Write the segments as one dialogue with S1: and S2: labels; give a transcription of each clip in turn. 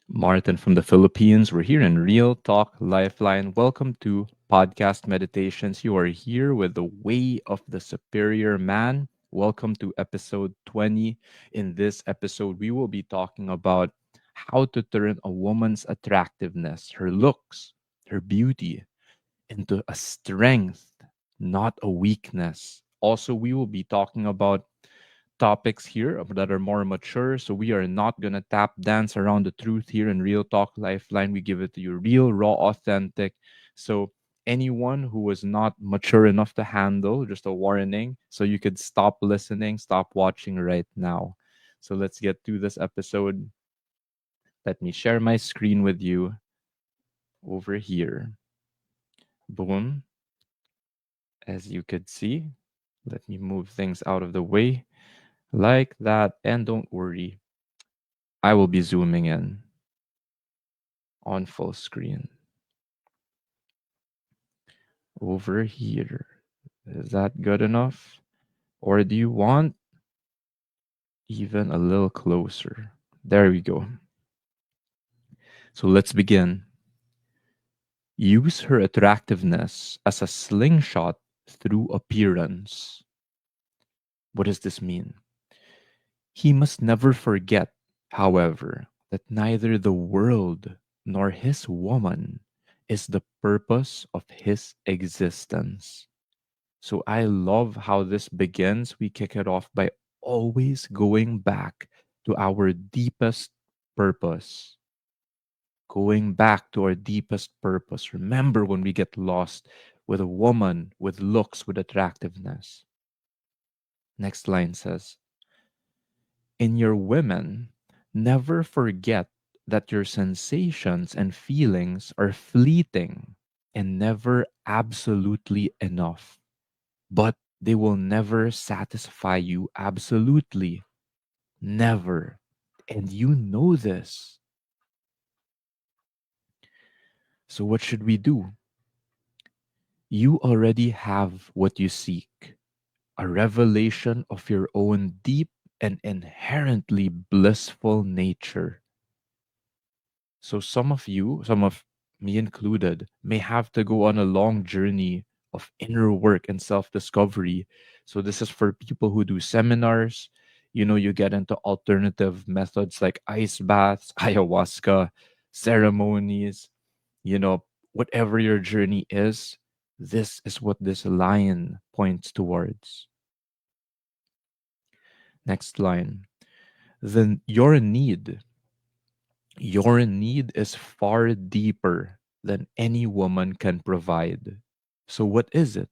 S1: Martin from the Philippines. We're here in Real Talk Lifeline. Welcome to Podcast Meditations. You are here with the Way of the Superior Man. Welcome to episode 20. In this episode, we will be talking about how to turn a woman's attractiveness, her looks, her beauty, into a strength, not a weakness. Also, we will be talking about topics here that are more mature. So we are not gonna tap dance around the truth here in Real Talk Lifeline. We give it to you real, raw, authentic. So anyone who was not mature enough to handle, just a warning. So you could stop listening, stop watching right now. So let's get to this episode. Let me share my screen with you over here. Boom. As you could see, let me move things out of the way like that. And don't worry, I will be zooming in on full screen over here. Is that good enough? Or do you want even a little closer? There we go. So let's begin. Use her attractiveness as a slingshot through appearance. What does this mean? He must never forget, however, that neither the world nor his woman is the purpose of his existence. So I love how this begins. We kick it off by always going back to our deepest purpose. Going back to our deepest purpose. Remember when we get lost with a woman, with looks, with attractiveness. Next line says, in your women, never forget that your sensations and feelings are fleeting and never absolutely enough, but they will never satisfy you absolutely. Never. And you know this. So, what should we do? You already have what you seek, a revelation of your own deep and inherently blissful nature. So, some of you, some of me included, may have to go on a long journey of inner work and self discovery. So, this is for people who do seminars. You get into alternative methods like ice baths, ayahuasca, ceremonies, whatever your journey is, this is what this line points towards. Next line. Then your need is far deeper than any woman can provide. So, what is it?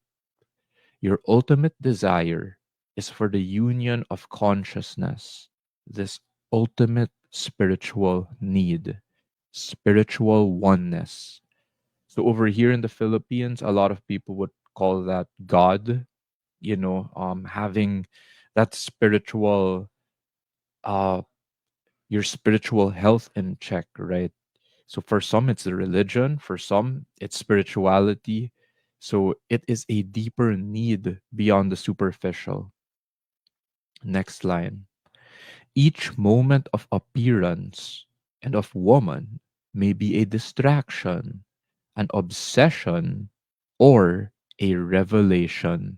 S1: Your ultimate desire is for the union of consciousness, this ultimate spiritual need, spiritual oneness. So, over here in the Philippines, a lot of people would call that God, having that uh, your spiritual health in check, right? So for some, it's the religion. For some, it's spirituality. So it is a deeper need beyond the superficial. Next line. Each moment of appearance and of woman may be a distraction, an obsession, or a revelation.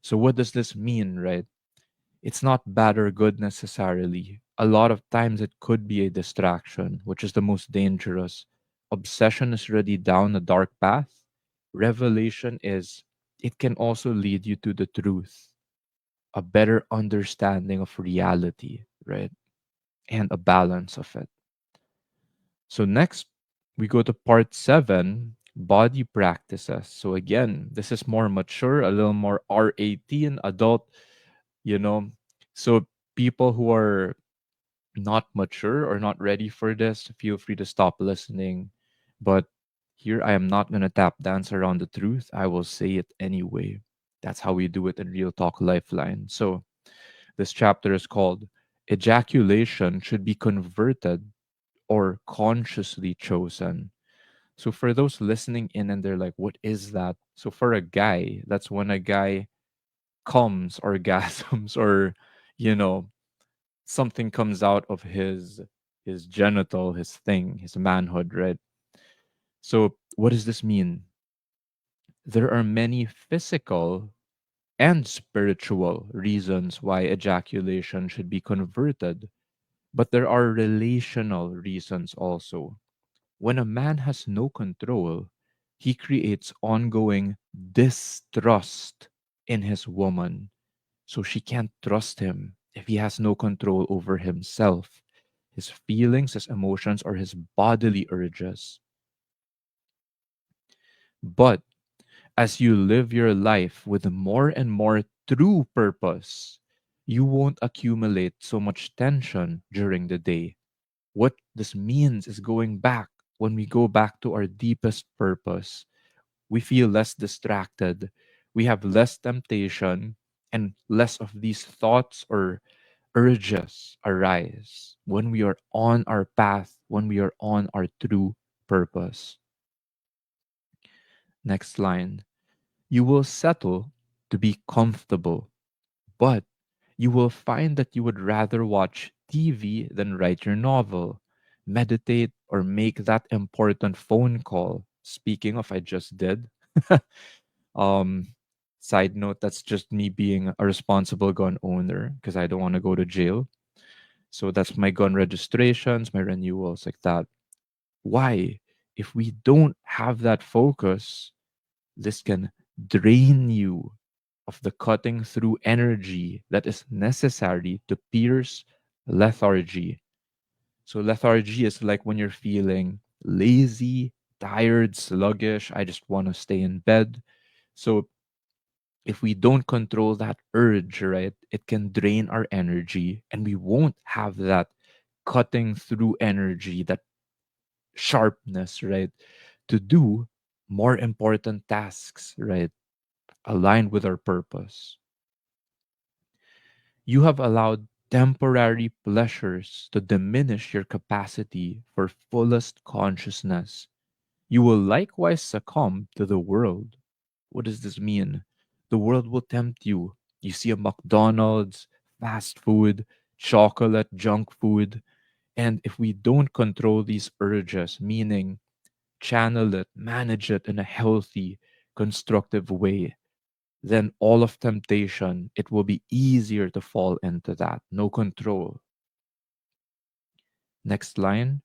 S1: So what does this mean, right? It's not bad or good necessarily. A lot of times it could be a distraction, which is the most dangerous. Obsession is already down a dark path. Revelation is, it can also lead you to the truth, a better understanding of reality, right? And a balance of it. So, next, we go to part seven, body practices. So, again, this is more mature, a little more R18, adult, you know. So, people who are not mature or not ready for this, feel free to stop listening. But here I am not going to tap dance around the truth. I will say it anyway. That's how we do it in Real Talk Lifeline. So, this chapter is called Ejaculation Should Be Converted or Consciously Chosen. So, for those listening in and they're like, what is that? So, for a guy, that's when a guy comes, orgasms, or, you know, something comes out of his his genital, his thing, his manhood, right? So, what does this mean? There are many physical and spiritual reasons why ejaculation should be converted, but there are relational reasons also. When a man has no control, he creates ongoing distrust in his woman. So she can't trust him if he has no control over himself, his feelings, his emotions, or his bodily urges. But as you live your life with more and more true purpose, you won't accumulate so much tension during the day. What this means is going back, when we go back to our deepest purpose, we feel less distracted, we have less temptation, and less of these thoughts or urges arise when we are on our path, when we are on our true purpose. Next line. You will settle to be comfortable, but you will find that you would rather watch TV than write your novel, meditate, or make that important phone call. Speaking of, I just did. um, Side note, that's just me being a responsible gun owner because I don't want to go to jail. So that's my gun registrations, my renewals, like that. Why? If we don't have that focus, this can drain you of the cutting through energy that is necessary to pierce lethargy. So, lethargy is like when you're feeling lazy, tired, sluggish. I just want to stay in bed. So, if we don't control that urge, right, it can drain our energy and we won't have that cutting through energy, that sharpness, right, to do more important tasks, right, aligned with our purpose. You have allowed temporary pleasures to diminish your capacity for fullest consciousness. You will likewise succumb to the world. What does this mean? The world will tempt you. You see a McDonald's, fast food, chocolate, junk food. And if we don't control these urges, meaning channel it, manage it in a healthy, constructive way, then all of temptation, it will be easier to fall into that. No control. Next line.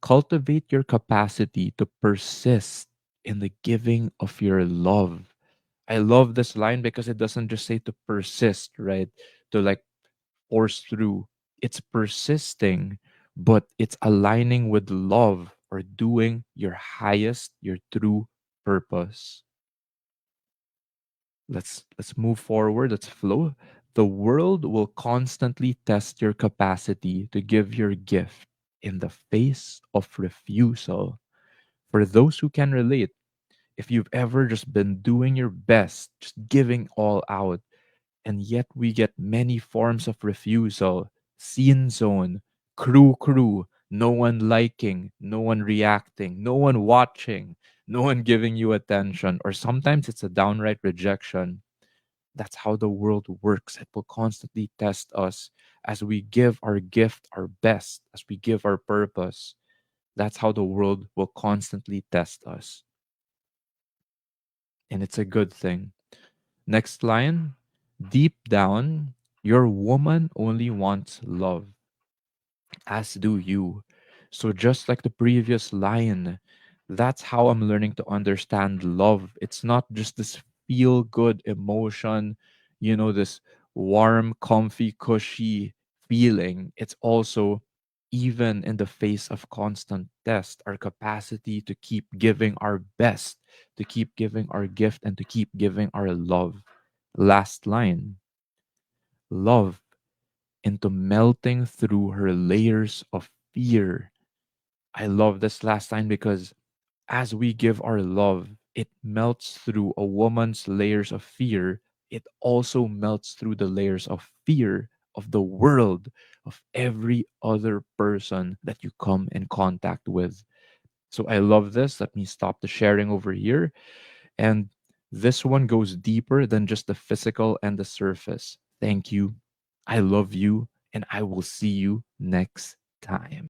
S1: Cultivate your capacity to persist in the giving of your love. I love this line because it doesn't just say to persist, right? To like force through. It's persisting, but it's aligning with love or doing your highest, your true purpose. Let's move forward, let's flow. The world will constantly test your capacity to give your gift in the face of refusal. For those who can relate, if you've ever just been doing your best, just giving all out, and yet we get many forms of refusal, scene zone, crew, no one liking, no one reacting, no one watching, no one giving you attention, or sometimes it's a downright rejection. That's how the world works. It will constantly test us as we give our gift our best, as we give our purpose. That's how the world will constantly test us. And it's a good thing. Next line. Deep down, your woman only wants love, as do you. So, just like the previous line, that's how I'm learning to understand love. It's not just this feel good emotion, this warm, comfy, cushy feeling. It's also, even in the face of constant test, our capacity to keep giving our best, to keep giving our gift, and to keep giving our love. Last line. Love into melting through her layers of fear. I love this last line because as we give our love, it melts through a woman's layers of fear. It also melts through the layers of fear of the world, of every other person that you come in contact with. So I love this. Let me stop the sharing over here. And this one goes deeper than just the physical and the surface. Thank you. I love you. And I will see you next time.